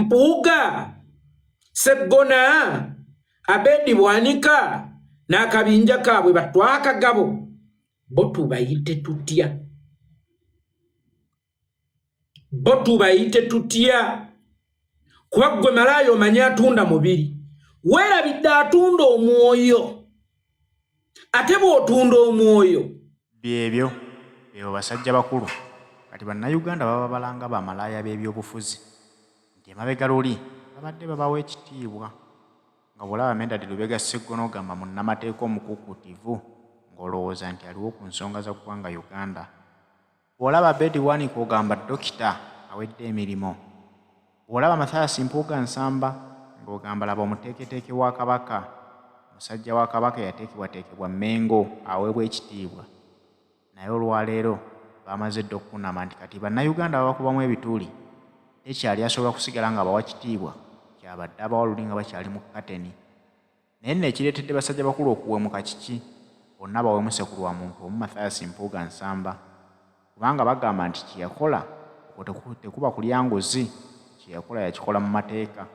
Mpuuga, Ssegona, Abed Bwanika n'akabinja kaabwe batwaka gabo bo tubayite tutya. Bo tubayite tutya. Kuba gwe malaaya omanyi atunda mubiri. Weerabidde atunda omwoyo. Ate bw'otunda omwoyo. Byebyo basajja bakulu. Kati bannayuganda baba balanga bamalaaya b'ebyobufuzi. Nti emabega luli babadde babawa ekitiibwa. Nga bw'olaba Medad Lubega Ssegona ogamba munnamateeka omukukutivu ng'olowooza nti aliwo ku nsonga za ggwanga Uganda. Bw'olaba Abed Bwanika ogamba dokita awedde emirimu. Bw'olaba Mathias Mpuuga Nsamba ng'ogamba laba omuteeketeeke wa Kabaka. Musajja wa Kabaka yateekebwateekebwa Mmengo aweebwa ekitiibwa. Naye olwaleero bamaze dda okukunama nti kati bannayuganda babakubamu ebituuli tekyali asobola kusigala nga bawa kitiibwa kyabadde abawa luli nga bakyali mu kateni. Naye nno ekireetedde basajja bakulu okuwemuka kiki? Bonna bawemuse ku lwa muntu omu Mathias Mpuuga Nsamba. Kubanga bagamba nti kyeyakola tekuba kulya nguzi, kyeyakola yakikola mu mateeka.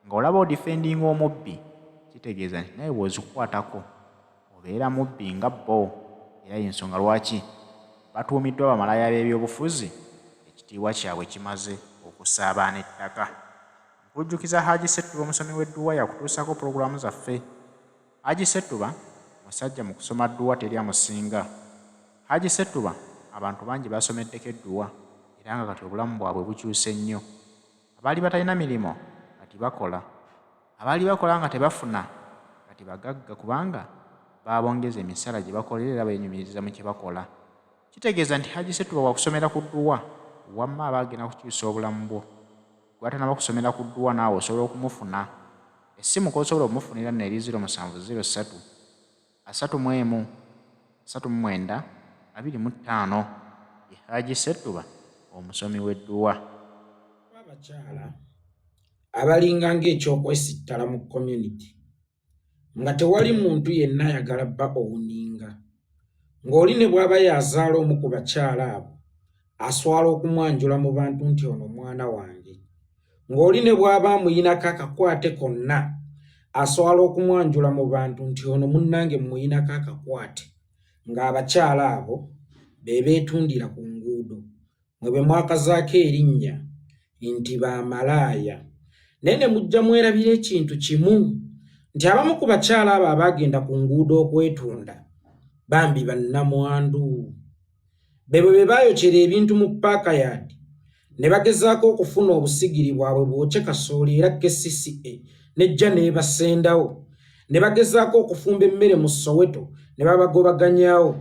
Nga olaba odifendinga omubbi kitegeeza nti naye bw'ozikukwatako obeera mubbi nga bo. Era y'ensonga lwaki batuumiddwa bamalaaya b'ebyobufuzi ekitiibwa kyabwe kimaze okusaabaana ettaka. Nkujjukiza Haji Ssettuba omusomi w'edduwa yakutuusako pulogulaamu zaffe. Haji Ssettuba musajja mu kusoma dduwa teri amusinga. Haji Ssettuba abantu bangi basomeddeko edduwa era nga kati obulamu bwabwe bukyuse nnyo. Abaali batalina mirimu kati bakola. Abaali bakola nga tebafuna kati bagagga kubanga baabongeza emisala gye bakolera era beenyumiriza mu kye bakola. Kitegeeza nti Haji Ssettuba wakusomera ku dduwa wamma abaagenda kukyusa obulamu bwo. Gwatanaba kusomera ku dduwa naawe osobola okumufuna. Essimu k'osobola okumufunira nno eri 0703 31 39 25. Ye Haji Ssettuba omusomi w'edduwa. Abakyala abalinga ng'ekyokwesittala mu community nga tewali muntu yenna ayagala bba owuninga. Ng'oli ne bw'aba yazaala omu ku bakyala abo aswala okumwanjula mu bantu nti ono mwana wange. Ng'oli ne bw'aba amuyinako akakwate konna aswala okumwanjula mu bantu nti ono munnange muyinako akakwate. Ng'abakyala abo be beetundira ku nguudo mwe be mwakazaako erinnya nti bamalaaya. Naye ne mujja mwerabira ekintu kimu nti abamu ku bakyala abo abaagenda ku nguudo okwetunda bambi bannamwandu. Be bwe baayokera ebintu mu paaka yaadi ne bagezaako okufuna obusigiri bwabwe bwokye kasooli era KCCA nejja n'ebasendawo. Ne bagezaako okufumba emmere mu Soweto ne babagobaganyaawo.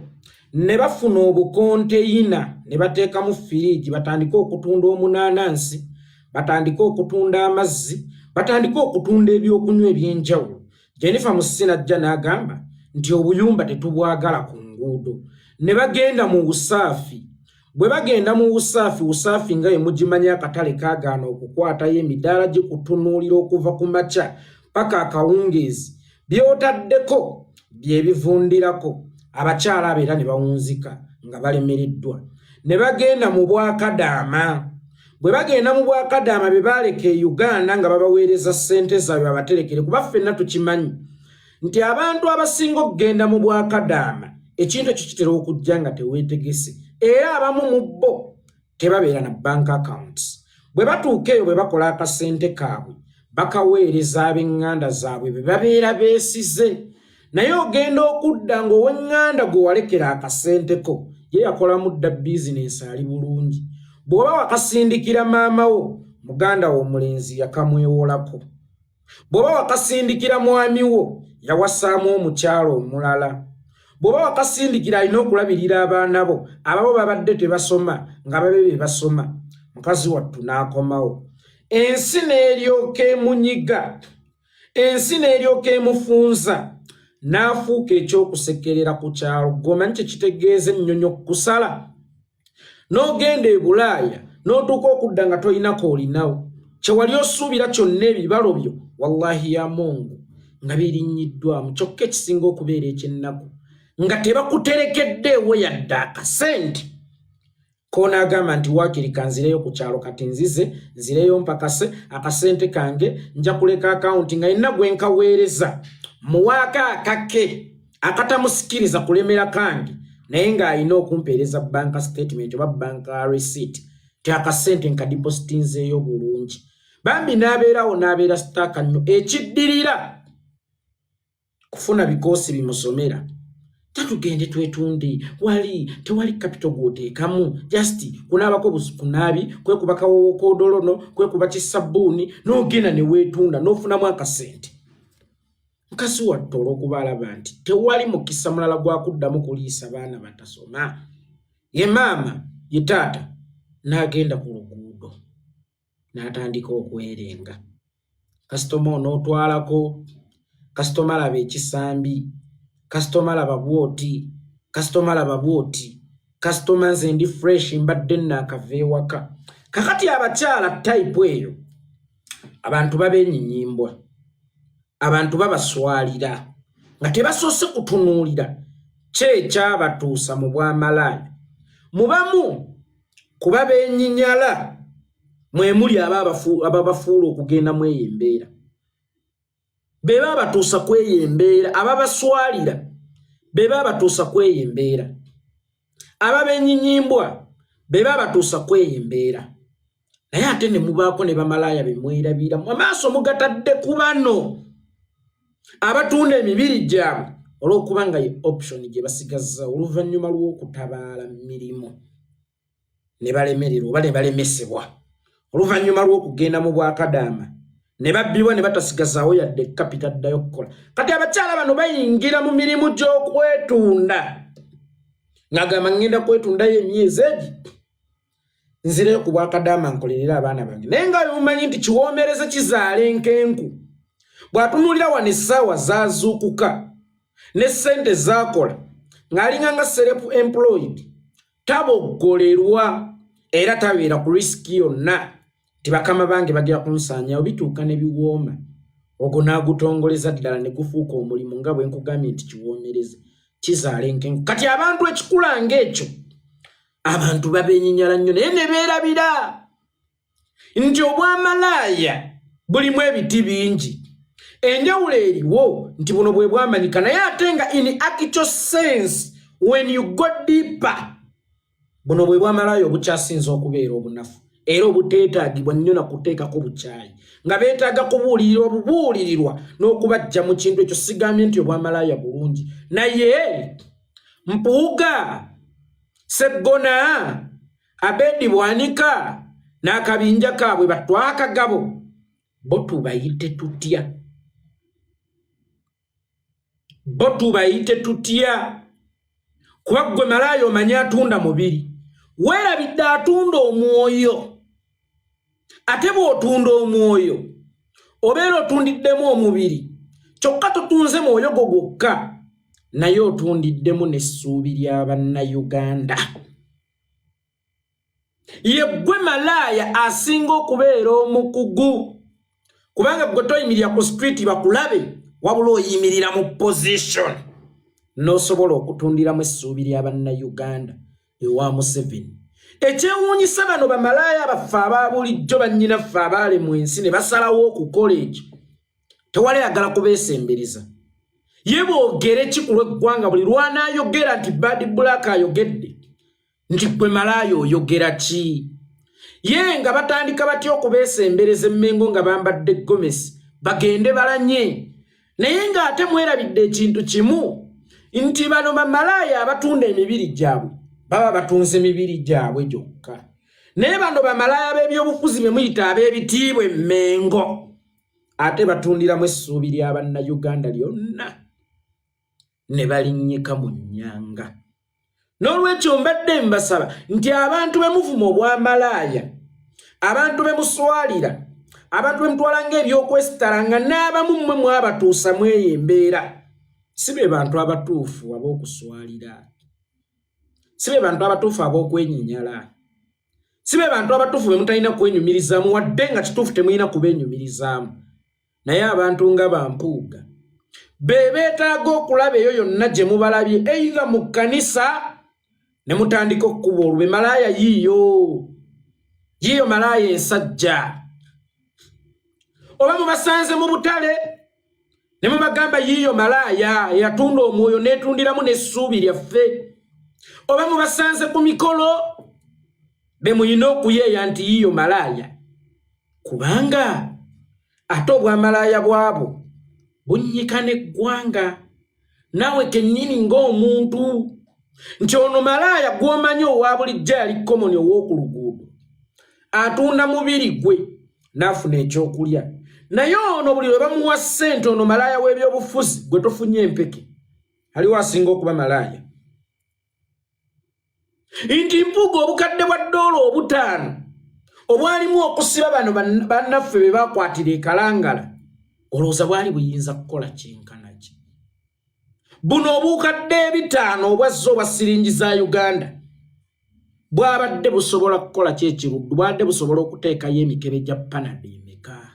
Ne bafuna obukonteyina ne bateekamu firiigi batandika okutunda omunaanansi, batandika okutunda amazzi, batandika okutunda ebyokunywa eby'enjawulo. Jennifer Musina ajja n'agamba nti obuyumba tetubwagala ku nguudo. Ne bagenda mu busaafi. Bwe bagenda mu busaafi, busaafi nga emugimanya akatale kaagaana okukwatayo emidaala gikutunuulira okuva ku makya paka akawungeezi. By'otaddeko bye bivundirako. Abakyala abo era ne bawunzika nga balemereddwa. Ne bagenda mu Bwakadaama. Bwe bagenda mu Bwakadaama be baaleka e Uganda nga babaweereza ssente zaabwe abaterekere kuba ffenna tukimanyi nti abantu abasinga okugenda mu Bwakadaama ekintu ekyo kitera okujja nga teweetegese era abamu mu bo tebabeera na bank accounts. Bwe batuuka eyo bwe bakola akasente kaabwe bakaweereza ab'eŋŋanda zaabwe be babeera beesize. Naye ogenda okudda ng'ow'eŋŋanda gwe walekera akasenteko ye yakolamu dda bizinensi ali bulungi. Bw'oba wakasindikira maama wo muganda wo omulenzi yakamwewolako. Bw'oba wakasindikira mwami wo yawasaamu omukyalo omulala. Bw'oba wakasindikira alina okulabirira abaana bo ababo babadde tebasoma nga babe be basoma. Mukazi wattu n'akomawo. Ensi n'eryoka emunyiga. Ensi n'eryoka emufunza. N'afuuka ekyokusekerera ku kyalo. Goma kye kitegeeza ennyonyo kusala. N'ogenda e Bulaaya n'otuuka okudda nga tolinako olinawo. Kye wali osuubira kyonna ebibalo byo wallahi ya Mungu nga birinnyiddwamu. Kyokka ekisinga okubeera eky'ennaku nga tebakuterekeddeewo yadde akasente. kona agamba nti wakirika nzireyo ku kyalo kati nzireyo mpakase akasente kange nja kuleka account nga inna gwe nkaweereza muwaaka akake akatamusikiriza kulemera kange naye nga alina okumpeereza bank statement oba bank receipt ti akasente nkadipositinzeeyo bulungi bambi n'abeerawo n'abeera sitaaka nnyo ekiddirira kufuna bikoosi bimusomera tatugende twetunde tewali capital gooteekamu just kunaabako busukunaabi kwekuba kawowo kodolono kwekuba kisabbuuni n'ogenda ne weetunda n'ofunamu akasente mukasi watte olw'okubalaba nti tewali mukisa mulala gwakuddamu kuliisa baana batasoma ye maama ye taata n'agenda ku luguudo n'atandika okwerenga kasitoma onootwalako kasitoma laba ekisambi kasitoma laba bwoti kasitoma laba bwoti kasitoma nze ndi fresh mbadde naakava ewaka kakati abakyala type eyo abantu babeenyinyimbwa abantu babaswalira nga tebasoose kutunuulira kyekyabatuusa mu bwamalaaya mubamu kuba beenyinyala mwemuli ababafuula okugenda mu eyo embeera beba batuusa kweyo embeera ababaswalira beba batuusa kweyo embeera ababeenyinyimbwa beba batuusa kweyo embeera naye ate ne mubaako ne bamalaaya bemwerabira mu maaso mugatadde ku bano abatunda emibiri gyabwe olw'okuba nga ye option gye basigazza oluvannyuma lw'okutabaala mirimu ne balemererwa oba ne balemesebwa oluvannyuma lw'okugenda mu bwakadaama ne babbibwa ne batasigazaawo yadde kapita ddayo kukola kati abakyala bano bayingira mu mirimu gy'okwetunda ng'agamba ngenda kwetundayo emyezi egi nzireyo ku bwakadaama nkolerera abaana bange naye nga bimumanyi nti kiwoomereze kizaala enkenku bw'atunuulira wano essaawa zaazuukuka ne ssente zaakola ng'alinga nga self employed taboggolerwa era tabeera ku risiki yonna ti bakama bange bagera kunsaanyawo bituuka ne biwooma ogwo n'agutongoleza ddala ne gufuuka omulimu nga bwe nkugambye nti kiwoomereze kizaala enkenku kati abantu ekikula ng'ekyo abantu babeenyinyala nnyo naye ne beerabira nti obwamalaaya bulimu ebiti bingi enjawulo eriwo nti buno bwe bwamanyika naye ate nga in actual sense when you go deeper buno bwe bwamalaaya obukyasinza okubeera obunafu era obuteetaagibwa nnyo na kuteekako bukyayi nga beetaaga kubuulirirwa n'okubajja mu kintu ekyo sigambye nti obwamalaaya bulungi naye Mpuuga Ssegona Abed Bwanika n'akabinja kaabwe batwakagabo bo tubayite tutya kuba gwe malaaya omanyi atunda mubiri weerabidde atunda omwoyo ate bw'otunda omwoyo obeera otundiddemu omubiri kyokka totunze mwoyo gwo gwokka naye otundiddemu n'essuubi lya bannayuganda ye gwe malaaya asinga okubeera omukugu kubanga gwe toyimirira ku street bakulabe wabula oyimirira mu position n'osobola okutundiramu essuubi lya bannayuganda ewa Museveni ekyewuunyisa bano bamalaaya baffe abaabulijjo bannyinaffe abaali mu ensi ne basalawo okukola ekyo tewali ayagala kubeesembereza ye boogere ki ku lw'eggwanga buli lwanaayogera nti Bad Black ayogedde nti gwe malaaya oyogera ki ye nga batandika batya okubeesembereza emmengo nga bambadde gomesi bagende balanye naye ng'ate mwerabidde ekintu kimu nti bano bamalaaya abatunda emibiri gyabwe baba batunze emibiri gyabwe gyokka naye bano bamalaaya b'ebyobufuzi be muyita ab'ebitiibwa emmengo ate batundiramu essuubi lya bannayuganda lyonna ne balinnyika mu nnyanga n'olwekyo mbadde mbasaba nti abantu be muvuma obwamalaaya abantu be muswalira abantu be mutwala ng'ebyokwesitala nga n'abamu mmwe mwabatuusa mu eyo embeera si be bantu abatuufu ab'okuswalira si be bantu abatuufu ab'okwenyinyala si be bantu abatuufu be mutalina kwenyumirizaamu wadde nga kituufu temulina kubeenyumirizaamu naye abantu nga Bampuuga be beetaaga okulaba eyo yonna gye mubalabye either mu kkanisa ne mutandika okkuba olube malaaya yiiyo malaaya ensajja. Oba mubasanze mu butale ne mubagamba yiiyo malaaya eyatunda omwoyo netundiramu n'essuubi lyaffe. Oba mubasanze ku mikolo be muyina okuyeeya nti yiiyo malaaya, kubanga ate obwamalaaya bwabo bunnyika n'eggwanga. Naawe kennyini ng'omuntu nti ono malaaya gw'omanyi owa bulijjo ali komoni ow'oku luguudo atunda mubiri gwe n'afuna ekyokulya, naye ono buli lwe bamuwa ssente ono malaaya w'ebyobufuzi gwe tofunye empeke, aliwo asinga okuba malaaya. Nti Mpuuga obukadde bwa $5 obwalimu okusiba bano bannaffe be bakwatira ekalangala, olowooza bwali buyinza kukola kyenkana ki? Buno obukadde 5 obwazza obwa siringi za Uganda bwabadde busobola kukola kyekiruddu, bwadde busobola okuteekayo emikebe gya panado emeka?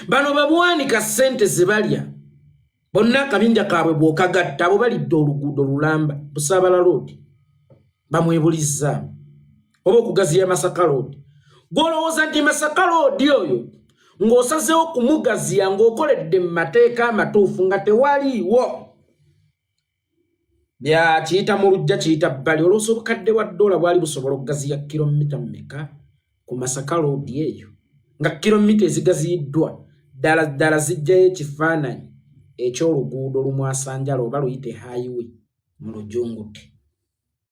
Bano babwanika ssente ze balya bonna akabinja kaabwe bw'okagatta abo balidde oluguudo lulamba Busaabala Road bamwebulizzaamu, oba okugaziya Masaka Road. Gw'olowooza nti Masaka Road oyo ng'osazeewo kumugaziya ng'okoledde mu mateeka amatuufu nga tewaliiwo bya kiyita mu lujja kiyita bbali, olowooza obukadde bwa $1 bwali busobola okugaziya kilomita mmeka ku Masaka Road eyo, nga kilomita ezigaziyiddwa ddala zijjayo ekifaananyi eky'oluguudo lumwasanjala oba luyite highway mu Lujunguti.